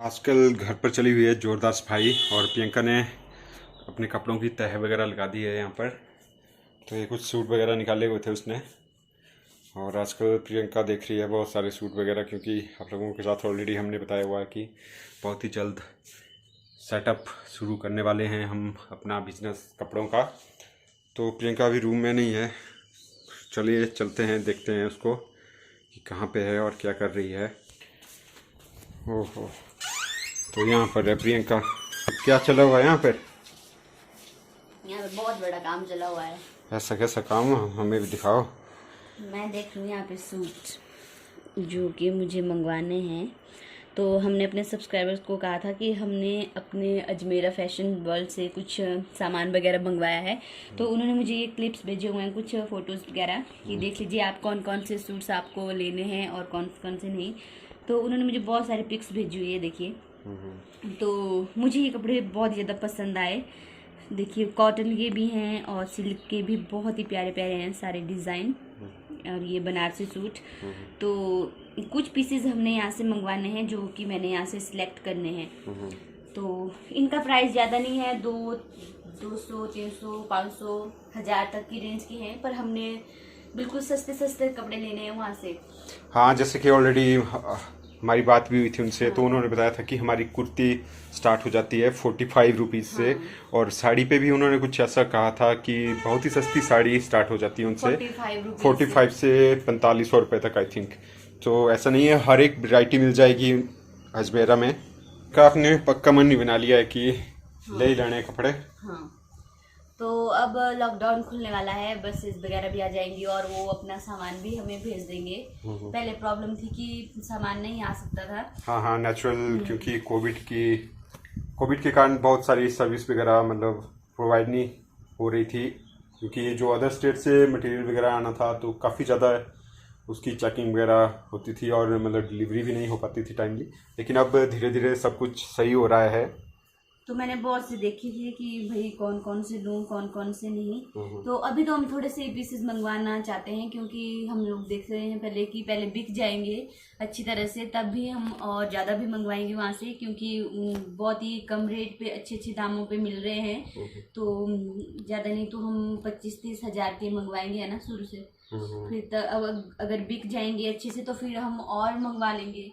आजकल घर पर चली हुई है ज़ोरदार सफाई और प्रियंका ने अपने कपड़ों की तह वगैरह लगा दी है यहाँ पर। तो ये कुछ सूट वगैरह निकाले हुए थे उसने और आजकल प्रियंका देख रही है बहुत सारे सूट वगैरह, क्योंकि आप लोगों के साथ ऑलरेडी हमने बताया हुआ है कि बहुत ही जल्द सेटअप शुरू करने वाले हैं हम अपना बिजनेस कपड़ों का। तो प्रियंका अभी रूम में नहीं है, चलिए चलते हैं देखते हैं उसको कि कहाँ पे है और क्या कर रही है। ओहो, तो यहाँ पर है प्रियंका। क्या चला हुआ है यहाँ पर? यहाँ पे बहुत बड़ा काम चला हुआ है। ऐसा कैसा काम, हमें भी दिखाओ। मैं देख रही हूँ यहाँ पे सूट जो कि मुझे मंगवाने हैं। तो हमने अपने सब्सक्राइबर्स को कहा था कि हमने अपने अजमेरा फैशन वर्ल्ड से कुछ सामान वगैरह मंगवाया है। तो उन्होंने मुझे ये क्लिप्स भेजे हुए हैं, कुछ फ़ोटोज़ वगैरह कि देख लीजिए आप कौन कौन से सूट्स आपको लेने हैं और कौन कौन से नहीं। तो उन्होंने मुझे बहुत सारे पिक्स भेजी हुई है, देखिए। तो मुझे ये कपड़े बहुत ज़्यादा पसंद आए। देखिए कॉटन के भी हैं और सिल्क के भी, बहुत ही प्यारे प्यारे हैं सारे डिज़ाइन। और ये बनारसी सूट, तो कुछ पीसेस हमने यहाँ से मंगवाने हैं जो कि मैंने यहाँ से सिलेक्ट करने हैं। तो इनका प्राइस ज़्यादा नहीं है, 200, 300, 500, 1000 तक की रेंज के हैं, पर हमने बिल्कुल सस्ते सस्ते कपड़े लेने हैं वहाँ से। हाँ, जैसे कि ऑलरेडी हमारी बात भी हुई थी उनसे। तो उन्होंने बताया था कि हमारी कुर्ती स्टार्ट हो जाती है 45 रुपीज़ से। और साड़ी पे भी उन्होंने कुछ ऐसा कहा था कि बहुत ही सस्ती साड़ी स्टार्ट हो जाती है उनसे 45 से 4500 रुपये तक, आई थिंक। तो ऐसा नहीं है, हर एक वैरायटी मिल जाएगी अजमेरा में। का आपने पक्का मन नहीं बना लिया है कि ले ही लेने कपड़े? हाँ, तो अब लॉकडाउन खुलने वाला है, बसेस वगैरह भी आ जाएंगी और वो अपना सामान भी हमें भेज देंगे। पहले प्रॉब्लम थी कि सामान नहीं आ सकता था। हाँ, नेचुरल, क्योंकि कोविड के कारण बहुत सारी सर्विस वगैरह मतलब प्रोवाइड नहीं हो रही थी, क्योंकि जो अदर स्टेट से मटेरियल वगैरह आना था तो काफ़ी ज़्यादा उसकी चेकिंग वगैरह होती थी और मतलब डिलीवरी भी नहीं हो पाती थी टाइमली। लेकिन अब धीरे धीरे सब कुछ सही हो रहा है। तो मैंने बहुत से देखी थी कि भाई कौन कौन से लूँ कौन कौन से नहीं। तो अभी तो हम थोड़े से पीसेस मंगवाना चाहते हैं, क्योंकि हम लोग देख रहे हैं पहले बिक जाएंगे अच्छी तरह से, तब भी हम और ज़्यादा भी मंगवाएंगे वहाँ से, क्योंकि बहुत ही कम रेट पे अच्छे अच्छे दामों पे मिल रहे हैं। तो ज़्यादा नहीं तो हम 25-30 हज़ार के मंगवाएंगे, है ना, शुरू से। फिर अगर बिक जाएंगे अच्छे से तो फिर हम और मंगवा लेंगे।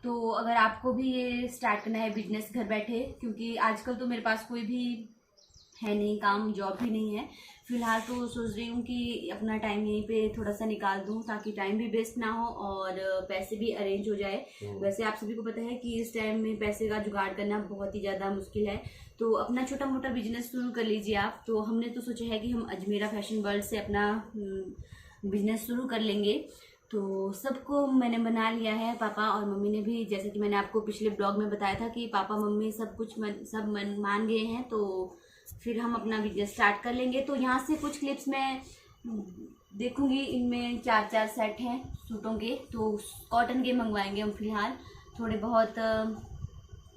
तो अगर आपको भी ये स्टार्ट करना है बिजनेस घर बैठे, क्योंकि आजकल तो मेरे पास कोई भी है नहीं, काम जॉब भी नहीं है फिलहाल, तो सोच रही हूँ कि अपना टाइम यहीं पे थोड़ा सा निकाल दूँ ताकि टाइम भी वेस्ट ना हो और पैसे भी अरेंज हो जाए। वैसे आप सभी को पता है कि इस टाइम में पैसे का जुगाड़ करना बहुत ही ज़्यादा मुश्किल है। तो अपना छोटा मोटा बिजनेस शुरू कर लीजिए आप। तो हमने तो सोचा है कि हम अजमेरा फैशन वर्ल्ड से अपना बिजनेस शुरू कर लेंगे। तो सबको मैंने बना लिया है, पापा और मम्मी ने भी, जैसे कि मैंने आपको पिछले ब्लॉग में बताया था कि पापा मम्मी सब कुछ मान गए हैं। तो फिर हम अपना बिजनेस स्टार्ट कर लेंगे। तो यहाँ से कुछ क्लिप्स मैं देखूंगी, इनमें 4-4 सेट हैं सूटों के, तो कॉटन के मंगवाएंगे हम फिलहाल, थोड़े बहुत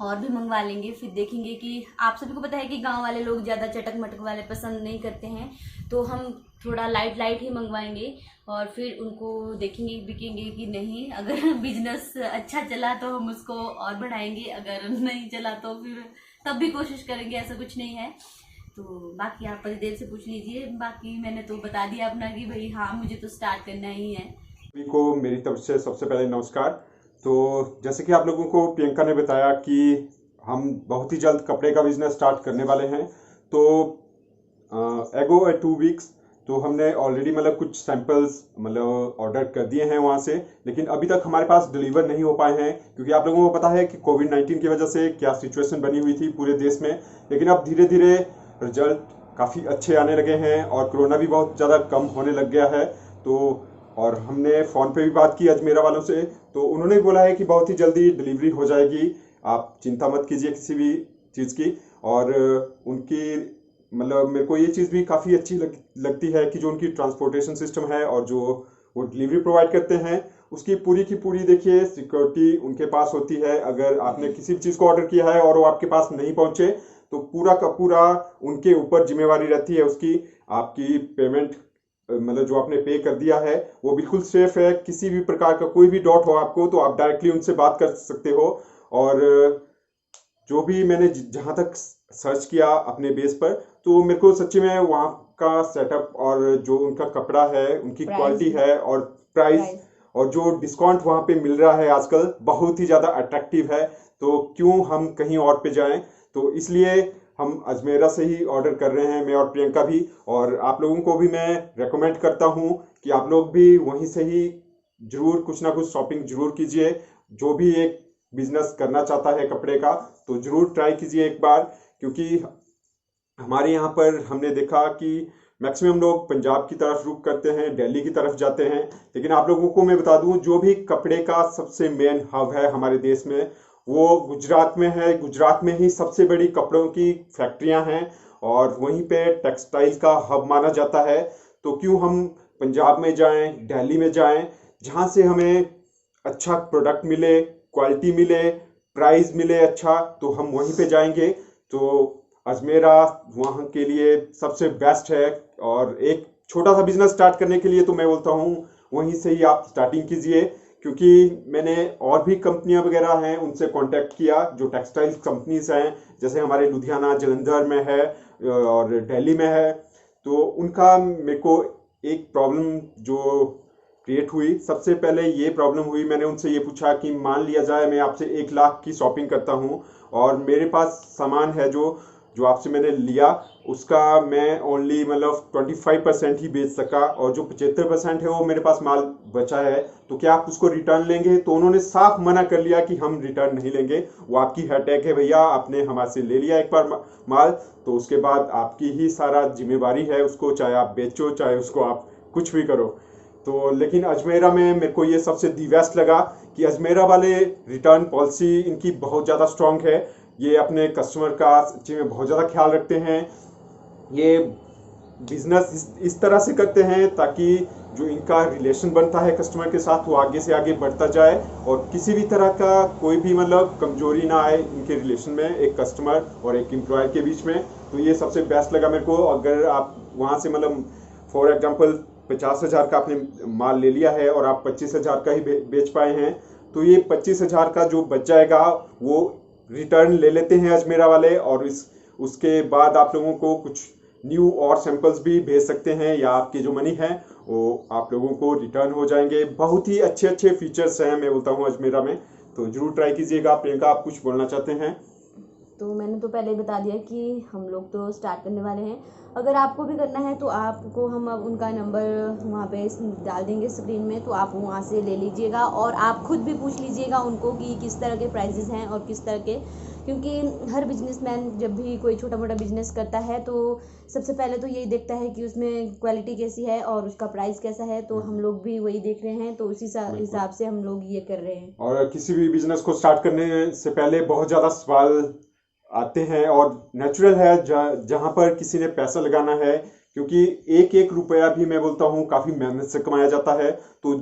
और भी मंगवा लेंगे। फिर देखेंगे कि आप सभी को पता है कि गांव वाले लोग ज़्यादा चटक मटक वाले पसंद नहीं करते हैं, तो हम थोड़ा लाइट ही मंगवाएंगे और फिर उनको देखेंगे बिकेंगे कि नहीं। अगर बिजनेस अच्छा चला तो हम उसको और बढ़ाएंगे, अगर नहीं चला तो फिर तब भी कोशिश करेंगे, ऐसा कुछ नहीं है। तो बाकी आप परिदेव से पूछ लीजिए, बाकी मैंने तो बता दिया अपना कि भाई हाँ मुझे तो स्टार्ट करना ही है। सभी को मेरी तरफ से सबसे पहले नमस्कार। तो जैसे कि आप लोगों को प्रियंका ने बताया कि हम बहुत ही जल्द कपड़े का बिजनेस स्टार्ट करने वाले हैं। तो एगो 2 वीक्स तो हमने ऑलरेडी मतलब कुछ सैंपल्स मतलब ऑर्डर कर दिए हैं वहाँ से, लेकिन अभी तक हमारे पास डिलीवर नहीं हो पाए हैं, क्योंकि आप लोगों को पता है कि कोविड-19 की वजह से क्या सिचुएशन बनी हुई थी पूरे देश में। लेकिन अब धीरे धीरे रिजल्ट काफ़ी अच्छे आने लगे हैं और कोरोना भी बहुत ज़्यादा कम होने लग गया है। तो और हमने फ़ोन पे भी बात की अजमेरा वालों से, तो उन्होंने बोला है कि बहुत ही जल्दी डिलीवरी हो जाएगी, आप चिंता मत कीजिए किसी भी चीज़ की। और उनकी मतलब मेरे को ये चीज़ भी काफ़ी अच्छी लगती है कि जो उनकी ट्रांसपोर्टेशन सिस्टम है और जो वो डिलीवरी प्रोवाइड करते हैं, उसकी पूरी की पूरी देखिए सिक्योरिटी उनके पास होती है। अगर आपने किसी भी चीज़ को ऑर्डर किया है और वो आपके पास नहीं पहुँचे तो पूरा का पूरा उनके ऊपर जिम्मेवारी रहती है उसकी। आपकी पेमेंट मतलब जो आपने पे कर दिया है वो बिल्कुल सेफ है। किसी भी प्रकार का कोई भी डाउट हो आपको तो आप डायरेक्टली उनसे बात कर सकते हो। और जो भी मैंने जहाँ तक सर्च किया अपने बेस पर, तो मेरे को सच्ची में वहाँ का सेटअप और जो उनका कपड़ा है, उनकी प्राइस क्वालिटी भी, है और प्राइस प्राइस और जो डिस्काउंट वहाँ पे मिल रहा है आजकल बहुत ही ज़्यादा अट्रैक्टिव है। तो क्यों हम कहीं और पे जाएं, तो इसलिए हम अजमेरा से ही ऑर्डर कर रहे हैं, मैं और प्रियंका भी। और आप लोगों को भी मैं रेकमेंड करता हूँ कि आप लोग भी वहीं से ही जरूर कुछ ना कुछ शॉपिंग जरूर कीजिए। जो भी एक बिजनेस करना चाहता है कपड़े का, तो जरूर ट्राई कीजिए एक बार, क्योंकि हमारे यहाँ पर हमने देखा कि मैक्सिमम लोग पंजाब की तरफ रुख करते हैं, दिल्ली की तरफ जाते हैं, लेकिन आप लोगों को मैं बता दूं जो भी कपड़े का सबसे मेन हब है हमारे देश में, वो गुजरात में है। गुजरात में ही सबसे बड़ी कपड़ों की फैक्ट्रियां हैं और वहीं पे टेक्सटाइल का हब माना जाता है। तो क्यों हम पंजाब में जाएं, दिल्ली में जाएं, जहां से हमें अच्छा प्रोडक्ट मिले, क्वालिटी मिले, प्राइस मिले अच्छा, तो हम वहीं पे जाएंगे। तो अजमेरा वहाँ के लिए सबसे बेस्ट है। और एक छोटा सा बिजनेस स्टार्ट करने के लिए तो मैं बोलता हूँ वहीं से ही आप स्टार्टिंग कीजिए, क्योंकि मैंने और भी कंपनियां वगैरह हैं उनसे कांटेक्ट किया, जो टेक्सटाइल कंपनीज हैं, जैसे हमारे लुधियाना जलंधर में है और दिल्ली में है। तो उनका मेरे को एक प्रॉब्लम जो क्रिएट हुई, सबसे पहले ये प्रॉब्लम हुई, मैंने उनसे ये पूछा कि मान लिया जाए मैं आपसे 1 लाख की शॉपिंग करता हूँ और मेरे पास सामान है जो जो आपसे मैंने लिया, उसका मैं ओनली मतलब 25% ही बेच सका और जो 75% है वो मेरे पास माल बचा है, तो क्या आप उसको रिटर्न लेंगे? तो उन्होंने साफ मना कर लिया कि हम रिटर्न नहीं लेंगे, वो आपकी हेडेक है भैया, आपने हमारे ले लिया एक बार माल, तो उसके बाद आपकी ही सारा जिम्मेवारी है उसको, चाहे आप बेचो चाहे उसको आप कुछ भी करो। तो लेकिन अजमेरा में मेरे को ये सबसे दी बेस्ट लगा कि अजमेरा वाले रिटर्न पॉलिसी इनकी बहुत ज़्यादा स्ट्रांग है। ये अपने कस्टमर का सच्ची में बहुत ज़्यादा ख्याल रखते हैं। ये बिजनेस इस तरह से करते हैं ताकि जो इनका रिलेशन बनता है कस्टमर के साथ वो आगे से आगे बढ़ता जाए और किसी भी तरह का कोई भी मतलब कमजोरी ना आए इनके रिलेशन में, एक कस्टमर और एक एम्प्लॉयर के बीच में। तो ये सबसे बेस्ट लगा मेरे को। अगर आप वहाँ से मतलब फॉर एग्जांपल 50,000 का आपने माल ले लिया है और आप 25,000 का ही बेच पाए हैं, तो ये 25,000 का जो बच जाएगा वो रिटर्न ले लेते हैं अजमेरा वाले, और उसके बाद आप लोगों को कुछ न्यू और सैंपल्स भी भेज सकते हैं, या आपकी जो मनी है वो आप लोगों को रिटर्न हो जाएंगे। बहुत ही अच्छे अच्छे फीचर्स हैं मैं बोलता हूँ अजमेरा में, तो जरूर ट्राई कीजिएगा। प्रियंका, आप कुछ बोलना चाहते हैं? तो मैंने तो पहले ही बता दिया कि हम लोग तो स्टार्ट करने वाले हैं। अगर आपको भी करना है तो आपको हम अब उनका नंबर वहाँ पे डाल देंगे स्क्रीन में, तो आप वहाँ से ले लीजिएगा और आप खुद भी पूछ लीजिएगा उनको कि किस तरह के प्राइजेस हैं और किस तरह के, क्योंकि हर बिजनेसमैन जब भी कोई छोटा मोटा बिजनेस करता है तो सबसे पहले तो यही देखता है कि उसमें क्वालिटी कैसी है और उसका प्राइस कैसा है। तो हम लोग भी वही देख रहे हैं, तो उसी हिसाब से हम लोग ये कर रहे हैं। और किसी भी बिजनेस को स्टार्ट करने से पहले बहुत ज़्यादा सवाल आते हैं और नेचुरल है जहाँ पर किसी ने पैसा लगाना है, क्योंकि एक एक रुपया भी मैं बोलता हूँ काफ़ी मेहनत से कमाया जाता है। तो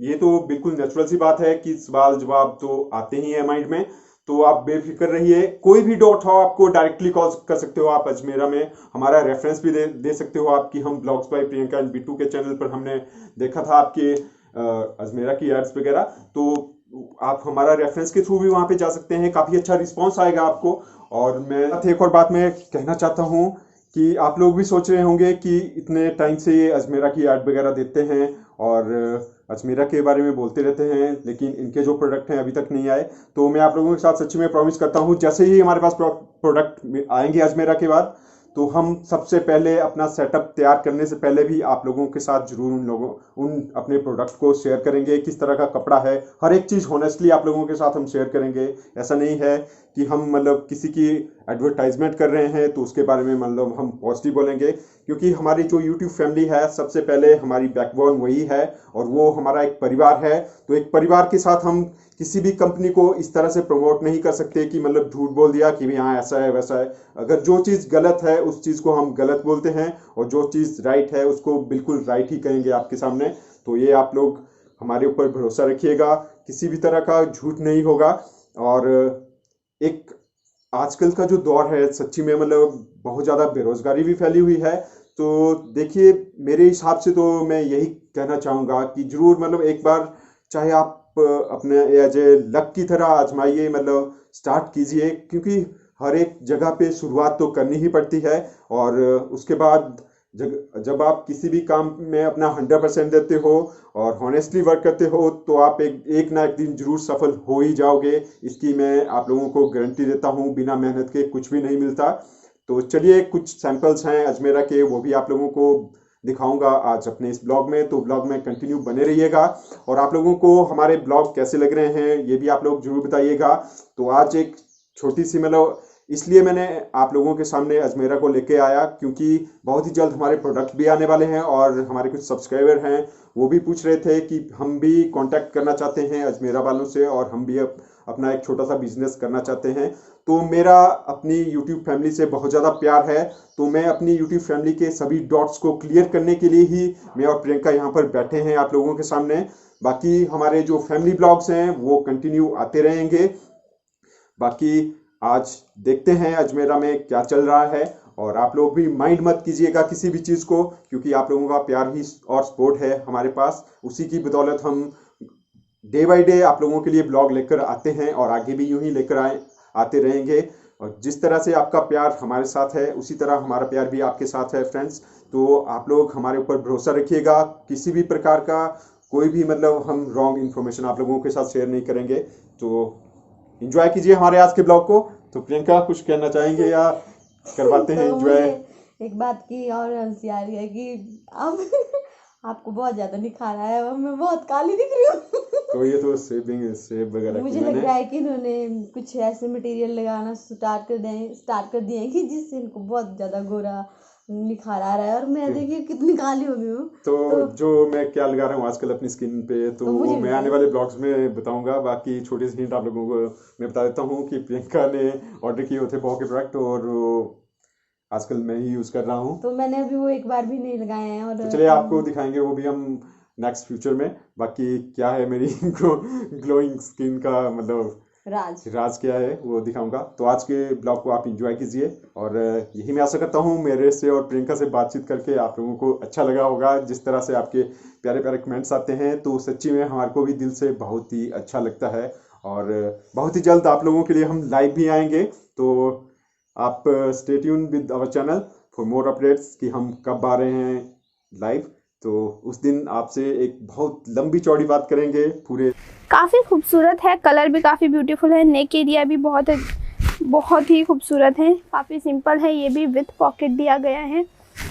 ये तो बिल्कुल नेचुरल सी बात है कि सवाल जवाब तो आते ही हैं माइंड में। तो आप बेफिक्र रहिए, कोई भी डाउट हो आपको डायरेक्टली कॉल कर सकते हो आप अजमेरा में। हमारा रेफरेंस भी दे सकते हो आप कि हम blogs by Priyanka and Bittu के चैनल पर हमने देखा था आपके अजमेरा की एड्स वगैरह, तो आप हमारा रेफरेंस के थ्रू भी वहां पे जा सकते हैं, काफ़ी अच्छा रिस्पॉन्स आएगा आपको। और मैं एक और बात मैं कहना चाहता हूँ कि आप लोग भी सोच रहे होंगे कि इतने टाइम से ये अजमेरा की ऐड वगैरह देते हैं और अजमेरा के बारे में बोलते रहते हैं, लेकिन इनके जो प्रोडक्ट हैं अभी तक नहीं आए। तो मैं आप लोगों के साथ सच्ची में प्रॉमिस करता हूँ, जैसे ही हमारे पास प्रोडक्ट आएंगे अजमेरा के बाद, तो हम सबसे पहले अपना सेटअप तैयार करने से पहले भी आप लोगों के साथ जरूर उन अपने प्रोडक्ट को शेयर करेंगे, किस तरह का कपड़ा है, हर एक चीज़ होनेस्टली आप लोगों के साथ हम शेयर करेंगे। ऐसा नहीं है कि हम मतलब किसी की एडवर्टाइजमेंट कर रहे हैं तो उसके बारे में मतलब हम पॉजिटिव बोलेंगे, क्योंकि हमारी जो यूट्यूब फैमिली है सबसे पहले हमारी बैकबोन वही है और वो हमारा एक परिवार है। तो एक परिवार के साथ हम किसी भी कंपनी को इस तरह से प्रमोट नहीं कर सकते कि मतलब झूठ बोल दिया कि हाँ ऐसा है वैसा है। अगर जो चीज़ गलत है उस चीज़ को हम गलत बोलते हैं और जो चीज़ राइट है उसको बिल्कुल राइट ही कहेंगे आपके सामने। तो ये आप लोग हमारे ऊपर भरोसा रखिएगा, किसी भी तरह का झूठ नहीं होगा। और एक आजकल का जो दौर है सच्ची में मतलब बहुत ज़्यादा बेरोजगारी भी फैली हुई है। तो देखिए मेरे हिसाब से तो मैं यही कहना चाहूँगा कि जरूर मतलब एक बार चाहे आप अपने एज ए लक की तरह आजमाइए, मतलब स्टार्ट कीजिए, क्योंकि हर एक जगह पे शुरुआत तो करनी ही पड़ती है। और उसके बाद जब आप किसी भी काम में अपना 100% देते हो और हॉनेस्टली वर्क करते हो तो आप एक ना एक दिन जरूर सफल हो ही जाओगे। इसकी मैं आप लोगों को गारंटी देता हूँ, बिना मेहनत के कुछ भी नहीं मिलता। तो चलिए, कुछ सैंपल्स हैं अजमेरा के, वो भी आप लोगों को दिखाऊंगा आज अपने इस ब्लॉग में। तो ब्लॉग में कंटिन्यू बने रहिएगा। और आप लोगों को हमारे ब्लॉग कैसे लग रहे हैं ये भी आप लोग जरूर बताइएगा। तो आज एक छोटी सी, मतलब इसलिए मैंने आप लोगों के सामने अजमेरा को लेके आया क्योंकि बहुत ही जल्द हमारे प्रोडक्ट भी आने वाले हैं और हमारे कुछ सब्सक्राइबर हैं वो भी पूछ रहे थे कि हम भी कांटेक्ट करना चाहते हैं अजमेरा वालों से और हम भी अपना एक छोटा सा बिजनेस करना चाहते हैं। तो मेरा अपनी यूट्यूब फैमिली से बहुत ज़्यादा प्यार है, तो मैं अपनी यूट्यूब फैमिली के सभी डॉट्स को क्लियर करने के लिए ही मैं और प्रियंका यहाँ पर बैठे हैं आप लोगों के सामने। बाकी हमारे जो फैमिली ब्लॉग्स हैं वो कंटिन्यू आते रहेंगे। बाकी आज देखते हैं अजमेरा में क्या चल रहा है। और आप लोग भी माइंड मत कीजिएगा किसी भी चीज़ को, क्योंकि आप लोगों का प्यार ही और सपोर्ट है हमारे पास। उसी की बदौलत हम डे बाय डे आप लोगों के लिए ब्लॉग लेकर आते हैं और आगे भी यूं ही लेकर आते रहेंगे। और जिस तरह से आपका प्यार हमारे साथ है उसी तरह हमारा प्यार भी आपके साथ है फ्रेंड्स। तो आप लोग हमारे ऊपर भरोसा रखिएगा, किसी भी प्रकार का कोई भी, मतलब हम रॉन्ग इन्फॉर्मेशन आप लोगों के साथ शेयर नहीं करेंगे। तो एंजॉय कीजिए हमारे आज के ब्लॉग को। तो प्रियंका कुछ कहना चाहेंगे या करवाते हैं एंजॉय? एक बात की और हंसी आ रही है कि अब आपको बहुत ज्यादा निखार आया है, मैं बहुत काली दिख रही हूँ। तो ये तो सेब वगैरह मुझे लग रहा है कि इन्होंने कुछ ऐसे मटेरियल लगाना स्टार्ट कर दिए हैं कि जिससे इनको बहुत ज्यादा गोरा निखार आ रहा है और मैं देखिए कितनी काली हो गई हूँ। तो जो मैं क्या लगा रहा हूँ आजकल अपनी स्किन पे तो वो मैं आने वाले ब्लॉग्स में बताऊंगा। बाकी छोटी सी हिंट आप लोगों को मैं बता देता हूँ कि प्रियंका ने ऑर्डर किए थे पॉ के प्रोडक्ट और आजकल मैं ही यूज कर रहा हूँ। तो मैंने अभी वो एक बार भी नहीं लगाए हैं और तो चलिए आपको दिखाएंगे वो भी हम नेक्स्ट फ्यूचर में। बाकी क्या है मेरी ग्लोइंग स्किन का मतलब राज क्या है वो दिखाऊंगा। तो आज के ब्लॉग को आप एंजॉय कीजिए और यही मैं आशा करता हूँ मेरे से और प्रियंका से बातचीत करके आप लोगों को अच्छा लगा होगा। जिस तरह से आपके प्यारे प्यारे कमेंट्स आते हैं तो सच्ची में हमारे को भी दिल से बहुत ही अच्छा लगता है। और बहुत ही जल्द आप लोगों के लिए हम लाइव भी आएंगे, तो आप stay tune with our channel for more updates कि हम कब आ रहे हैं लाइव। तो उस दिन आपसे एक बहुत लंबी चौड़ी बात करेंगे पूरे। काफ़ी खूबसूरत है, कलर भी काफ़ी ब्यूटीफुल है, नेक एरिया भी बहुत ही खूबसूरत है, काफ़ी सिंपल है, ये भी विथ पॉकेट दिया गया है।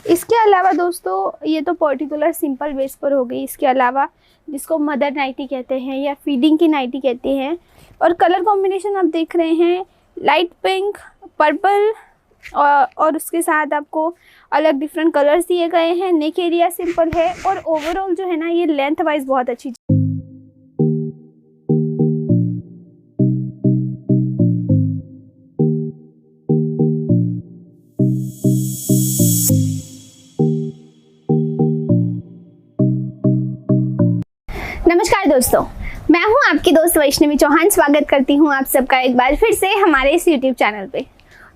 इसके अलावा दोस्तों ये तो पर्टिकुलर सिंपल बेस पर हो गई। इसके अलावा जिसको मदर नाइटी कहते हैं या फीडिंग की नाइटी कहते हैं, और कलर कॉम्बिनेशन आप देख रहे हैं लाइट पिंक, पर्पल और उसके साथ आपको अलग डिफरेंट कलर्स दिए गए हैं। नेक एरिया सिंपल है और ओवरऑल जो है ना ये लेंथ वाइज बहुत अच्छी। नमस्कार दोस्तों, मैं हूं आपकी दोस्त वैष्णवी चौहान। स्वागत करती हूं आप सबका एक बार फिर से हमारे इस YouTube चैनल पे।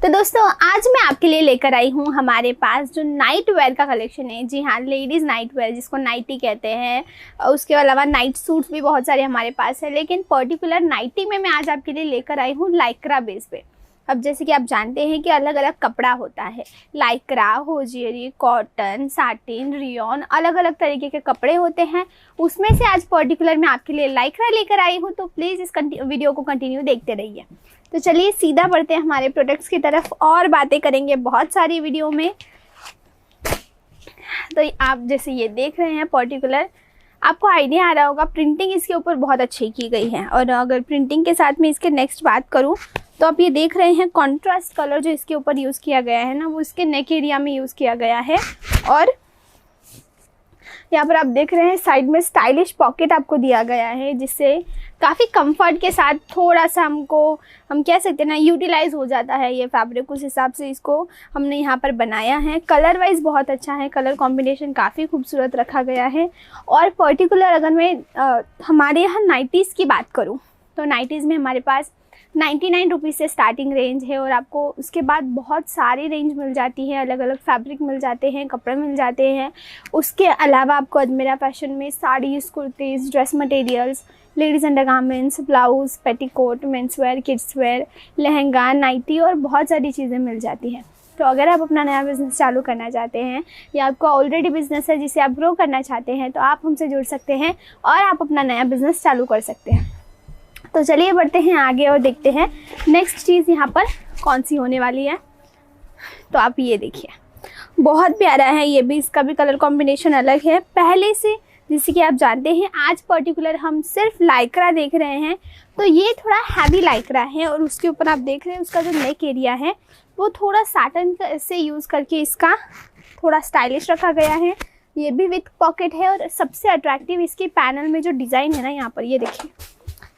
तो दोस्तों आज मैं आपके लिए लेकर आई हूँ हमारे पास जो नाइट वेयर का कलेक्शन है। जी हाँ, लेडीज़ नाइट वेयर जिसको नाइटी कहते हैं। उसके अलावा नाइट सूट्स भी बहुत सारे हमारे पास है, लेकिन पर्टिकुलर नाइटी में मैं आज आपके लिए लेकर आई हूँ लाइक्रा बेस पे। अब जैसे कि आप जानते हैं कि अलग अलग कपड़ा होता है, Lycra, hosiery, cotton, satin, rayon, अलग अलग तरीके के कपड़े होते हैं। उसमें से आज पर्टिकुलर मैं आपके लिए लाइक्रा लेकर आई हूँ, तो प्लीज़ इस वीडियो को कंटिन्यू देखते रहिए। तो चलिए सीधा बढ़ते हैं हमारे प्रोडक्ट्स की तरफ और बातें करेंगे बहुत सारी वीडियो में। तो आप जैसे ये देख रहे हैं पर्टिकुलर, आपको आइडिया आ रहा होगा प्रिंटिंग इसके ऊपर बहुत अच्छी की गई है। और अगर प्रिंटिंग के साथ में इसके नेक्स्ट बात करूं तो आप ये देख रहे हैं कॉन्ट्रास्ट कलर जो इसके ऊपर यूज़ किया गया है ना, वो इसके नेक एरिया में यूज़ किया गया है। और यहाँ पर आप देख रहे हैं साइड में स्टाइलिश पॉकेट आपको दिया गया है, जिससे काफ़ी कंफर्ट के साथ थोड़ा सा हम कह सकते हैं ना यूटिलाइज हो जाता है ये फैब्रिक। उस हिसाब से इसको हमने यहाँ पर बनाया है। कलर वाइज बहुत अच्छा है, कलर कॉम्बिनेशन काफ़ी खूबसूरत रखा गया है। और पर्टिकुलर अगर मैं हमारे यहाँ नाइटीज़ की बात करूँ तो नाइटीज़ में हमारे पास 99 रुपीज़ से स्टार्टिंग रेंज है और आपको उसके बाद बहुत सारी रेंज मिल जाती है, अलग अलग फैब्रिक मिल जाते हैं, कपड़े मिल जाते हैं। उसके अलावा आपको अजमेरा फैशन में saris, kurtis, dress materials, ladies undergarments, blouse, petticoat, mens wear, kids wear, lehenga, nightie और बहुत सारी चीज़ें मिल जाती हैं। तो अगर आप अपना नया बिज़नेस चालू करना चाहते हैं या आपका ऑलरेडी बिज़नेस है जिसे आप ग्रो करना चाहते हैं, तो आप हमसे जुड़ सकते हैं और आप अपना नया बिज़नेस चालू कर सकते हैं। तो चलिए बढ़ते हैं आगे और देखते हैं नेक्स्ट चीज़ यहाँ पर कौन सी होने वाली है। तो आप ये देखिए, बहुत प्यारा है ये भी, इसका भी कलर कॉम्बिनेशन अलग है पहले से। जैसे कि आप जानते हैं आज पर्टिकुलर हम सिर्फ लाइक्रा देख रहे हैं, तो ये थोड़ा हैवी लाइक्रा है और उसके ऊपर आप देख रहे हैं उसका जो नेक एरिया है वो थोड़ा साटन से यूज़ करके इसका थोड़ा स्टाइलिश रखा गया है। ये भी विथ पॉकेट है और सबसे अट्रैक्टिव इसके पैनल में जो डिज़ाइन है ना, यहाँ पर ये देखिए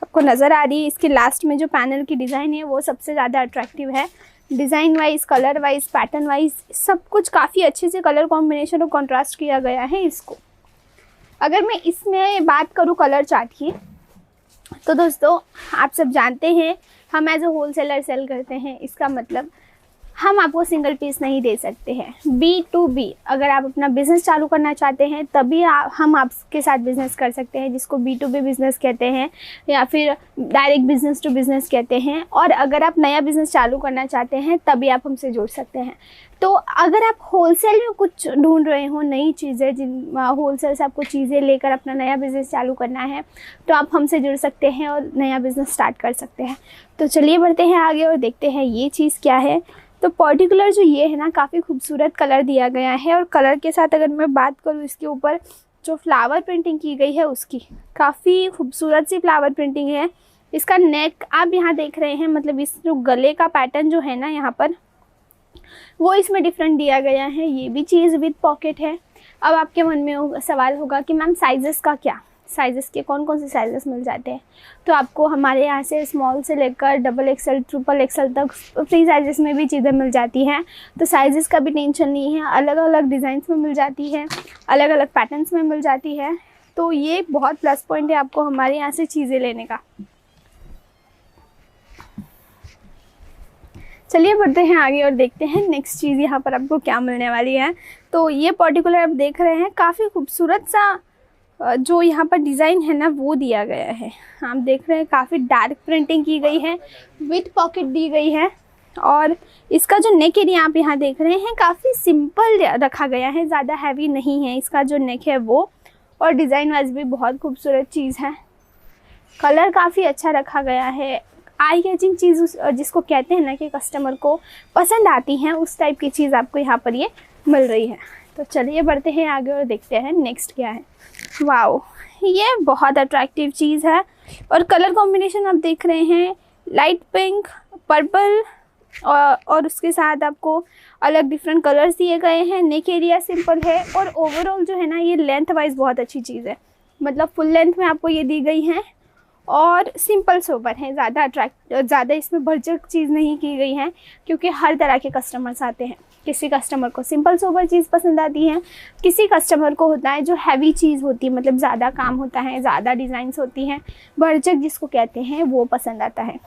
आपको नज़र आ रही है, इसके लास्ट में जो पैनल की डिज़ाइन है वो सबसे ज़्यादा अट्रैक्टिव है। Design wise, colour wise, pattern wise सब कुछ काफ़ी अच्छे से कलर कॉम्बिनेशन और कॉन्ट्रास्ट किया गया है इसको। अगर मैं इसमें बात करूँ कलर चार्ट की, तो दोस्तों आप सब जानते हैं हम एज ए होलसेलर सेल करते हैं, इसका मतलब हम आपको सिंगल पीस नहीं दे सकते हैं। B2B अगर आप अपना बिज़नेस चालू करना चाहते हैं तभी हम आपके साथ बिज़नेस कर सकते हैं, जिसको B2B बिज़नेस कहते हैं या फिर डायरेक्ट बिज़नेस टू बिज़नेस कहते हैं। और अगर आप नया बिज़नेस चालू करना चाहते हैं तभी आप हमसे जुड़ सकते हैं। तो अगर आप होलसेल में कुछ ढूंढ रहे हो, नई चीज़ें, जिन होलसेल से आपको चीज़ें लेकर अपना नया बिज़नेस चालू करना है, तो आप हमसे जुड़ सकते हैं और नया बिज़नेस स्टार्ट कर सकते हैं। तो चलिए बढ़ते हैं आगे और देखते हैं ये चीज़ क्या है। तो पर्टिकुलर जो ये है ना, काफ़ी खूबसूरत कलर दिया गया है और कलर के साथ अगर मैं बात करूँ इसके ऊपर जो फ्लावर प्रिंटिंग की गई है उसकी काफ़ी खूबसूरत सी फ्लावर प्रिंटिंग है। इसका नेक आप यहाँ देख रहे हैं, मतलब इस जो गले का पैटर्न जो है ना यहाँ पर वो इसमें डिफरेंट दिया गया है। ये भी चीज़ विद पॉकेट है। अब आपके मन में सवाल होगा कि मैम साइजेस का क्या, साइजेस के कौन कौन से साइजेस मिल जाते हैं। तो आपको हमारे यहाँ से स्मॉल से लेकर XXL, XXL तक फ्री साइजेस में भी चीज़ें मिल जाती हैं। तो साइजेस का भी टेंशन नहीं है, अलग अलग डिज़ाइंस में मिल जाती है, अलग अलग पैटर्न्स में मिल जाती है। तो ये बहुत प्लस पॉइंट है आपको हमारे यहाँ से चीज़ें लेने का। चलिए बढ़ते हैं आगे और देखते हैं नेक्स्ट चीज़ यहाँ पर आपको क्या मिलने वाली है। तो ये पर्टिकुलर आप देख रहे हैं काफ़ी खूबसूरत सा जो यहाँ पर डिज़ाइन है ना वो दिया गया है। आप देख रहे हैं काफ़ी डार्क प्रिंटिंग की गई है, विथ पॉकेट दी गई है और इसका जो नेक एरिया आप यहाँ देख रहे हैं काफ़ी सिंपल रखा गया है, ज़्यादा हैवी नहीं है इसका जो नेक है वो। और डिज़ाइन वाइज भी बहुत खूबसूरत चीज़ है, कलर काफ़ी अच्छा रखा गया है। आई कैचिंग चीज़ जिसको कहते हैं ना कि कस्टमर को पसंद आती हैं, उस टाइप की चीज़ आपको यहाँ पर ये मिल रही है। तो चलिए बढ़ते हैं आगे और देखते हैं नेक्स्ट क्या है। वाओ, ये बहुत अट्रैक्टिव चीज़ है और कलर कॉम्बिनेशन आप देख रहे हैं लाइट पिंक, पर्पल और उसके साथ आपको अलग डिफरेंट कलर्स दिए गए हैं। नेक एरिया सिंपल है और ओवरऑल जो है ना ये लेंथ वाइज बहुत अच्छी चीज़ है, मतलब फुल लेंथ में आपको ये दी गई है और सिंपल सोबर है, ज़्यादा इसमें भरचक चीज़ नहीं की गई है क्योंकि हर तरह के कस्टमर्स आते हैं। किसी कस्टमर को सिंपल सोबर चीज़ पसंद आती है, किसी कस्टमर को होता है जो हैवी चीज़ होती है, मतलब ज़्यादा काम होता है, ज़्यादा डिज़ाइंस होती हैं, भरचक जिसको कहते हैं वो पसंद आता है।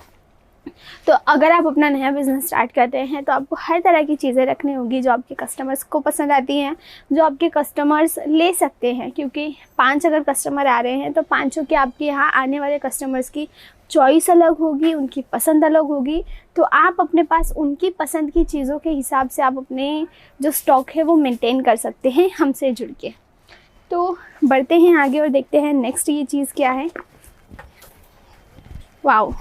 तो अगर आप अपना नया बिज़नेस स्टार्ट करते हैं तो आपको हर तरह की चीज़ें रखनी होगी जो आपके कस्टमर्स को पसंद आती हैं, जो आपके कस्टमर्स ले सकते हैं। क्योंकि 5 अगर कस्टमर आ रहे हैं तो 5 के आपके यहाँ आने वाले कस्टमर्स की चॉइस अलग होगी, उनकी पसंद अलग होगी। तो आप अपने पास उनकी पसंद की चीज़ों के हिसाब से आप अपने जो स्टॉक है वो मेंटेन कर सकते हैं हमसे जुड़ के। तो बढ़ते हैं आगे और देखते हैं नेक्स्ट ये चीज़ क्या है। वाओ,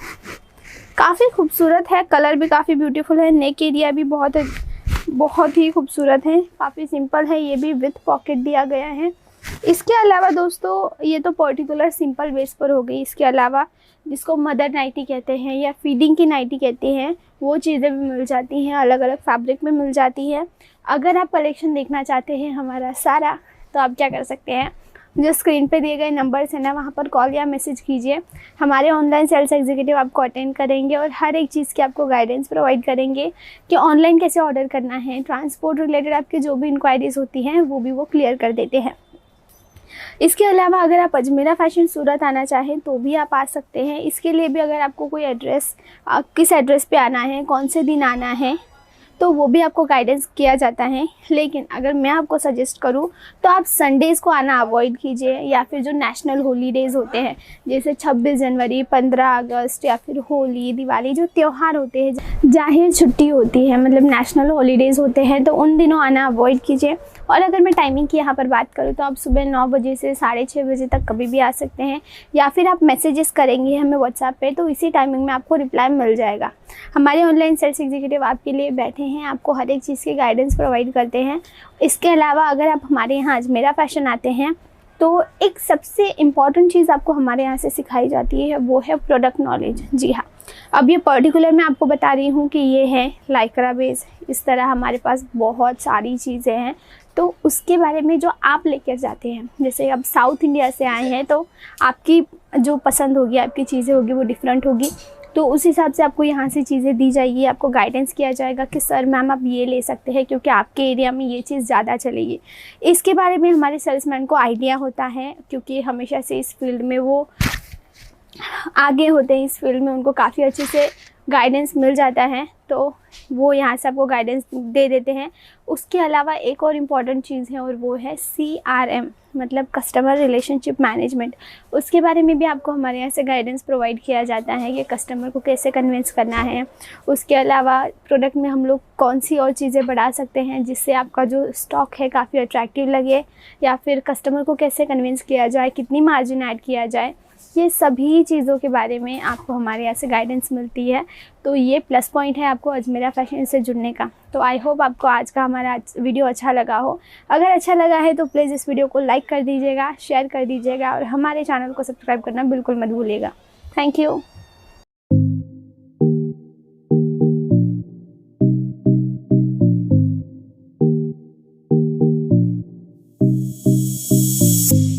काफ़ी खूबसूरत है, कलर भी काफ़ी ब्यूटीफुल है, नेक एरिया भी बहुत ही खूबसूरत है, काफ़ी सिंपल है, ये भी विथ पॉकेट दिया गया है। इसके अलावा दोस्तों ये तो पर्टिकुलर सिंपल बेस पर हो गई, इसके अलावा जिसको मदर नाइटी कहते हैं या फीडिंग की नाइटी कहते हैं वो चीज़ें भी मिल जाती हैं, अलग अलग फैब्रिक में मिल जाती है। अगर आप कलेक्शन देखना चाहते हैं हमारा सारा, तो आप क्या कर सकते हैं, जो स्क्रीन पे दिए गए नंबर्स हैं ना वहाँ पर कॉल या मैसेज कीजिए। हमारे ऑनलाइन सेल्स एग्जीक्यूटिव आपको अटेंड करेंगे और हर एक चीज़ की आपको गाइडेंस प्रोवाइड करेंगे कि ऑनलाइन कैसे ऑर्डर करना है, ट्रांसपोर्ट रिलेटेड आपकी जो भी इंक्वायरीज़ होती हैं वो भी वो क्लियर कर देते हैं। इसके अलावा अगर आप अजमेरा फैशन सूरत आना चाहें तो भी आप आ सकते हैं। इसके लिए भी अगर आपको कोई एड्रेस, किस एड्रेस पे आना है, कौन से दिन आना है, तो वो भी आपको गाइडेंस किया जाता है। लेकिन अगर मैं आपको सजेस्ट करूँ तो आप संडेज़ को आना अवॉइड कीजिए, या फिर जो नेशनल हॉलीडेज़ होते हैं जैसे 26 जनवरी, 15 अगस्त या फिर होली, दिवाली, जो त्यौहार होते हैं, जाहिर छुट्टी होती है, मतलब नेशनल हॉलीडेज़ होते हैं, तो उन दिनों आना अवॉइड कीजिए। और अगर मैं टाइमिंग की यहाँ पर बात करूँ तो आप सुबह 9 बजे से 6:30 बजे तक कभी भी आ सकते हैं, या फिर आप मैसेजेस करेंगे हमें व्हाट्सएप पे तो इसी टाइमिंग में आपको रिप्लाई मिल जाएगा। हमारे ऑनलाइन सेल्स एग्जीक्यूटिव आपके लिए बैठे हैं, आपको हर एक चीज़ की गाइडेंस प्रोवाइड करते हैं। इसके अलावा अगर आप हमारे यहाँ अजमेरा फैशन आते हैं तो एक सबसे इम्पॉर्टेंट चीज़ आपको हमारे यहाँ से सिखाई जाती है, वो है प्रोडक्ट नॉलेज। जी हाँ, अब ये पर्टिकुलर मैं आपको बता रही हूँ कि ये है लाइक्रा बेस, इस तरह हमारे पास बहुत सारी चीज़ें हैं। तो उसके बारे में जो आप लेकर जाते हैं, जैसे अब साउथ इंडिया से आए हैं तो आपकी जो पसंद होगी, आपकी चीज़ें होगी वो डिफरेंट होगी, तो उस हिसाब से आपको यहाँ से चीज़ें दी जाएगी। आपको गाइडेंस किया जाएगा कि सर मैम आप ये ले सकते हैं क्योंकि आपके एरिया में ये चीज़ ज़्यादा चलेगी। इसके बारे में हमारे सेल्समैन को आइडिया होता है, क्योंकि हमेशा से इस फील्ड में वो आगे होते हैं, इस फील्ड में उनको काफ़ी अच्छे से गाइडेंस मिल जाता है, तो वो यहाँ से आपको गाइडेंस दे देते हैं। उसके अलावा एक और इम्पॉर्टेंट चीज़ है और वो है CRM, मतलब कस्टमर रिलेशनशिप मैनेजमेंट। उसके बारे में भी आपको हमारे यहाँ से गाइडेंस प्रोवाइड किया जाता है कि कस्टमर को कैसे कन्विंस करना है। उसके अलावा प्रोडक्ट में हम लोग कौन सी और चीज़ें बढ़ा सकते हैं जिससे आपका जो स्टॉक है काफ़ी अट्रैक्टिव लगे, या फिर कस्टमर को कैसे कन्विंस किया जाए, कितनी मार्जिन ऐड किया जाए, ये सभी चीज़ों के बारे में आपको हमारे यहाँ से गाइडेंस मिलती है। तो ये प्लस पॉइंट है आपको अजमेरा फैशन से जुड़ने का। तो आई होप आपको आज का हमारा वीडियो अच्छा लगा हो। अगर अच्छा लगा है तो प्लीज़ इस वीडियो को लाइक कर दीजिएगा, शेयर कर दीजिएगा और हमारे चैनल को सब्सक्राइब करना बिल्कुल मत भूलिएगा। Thank you.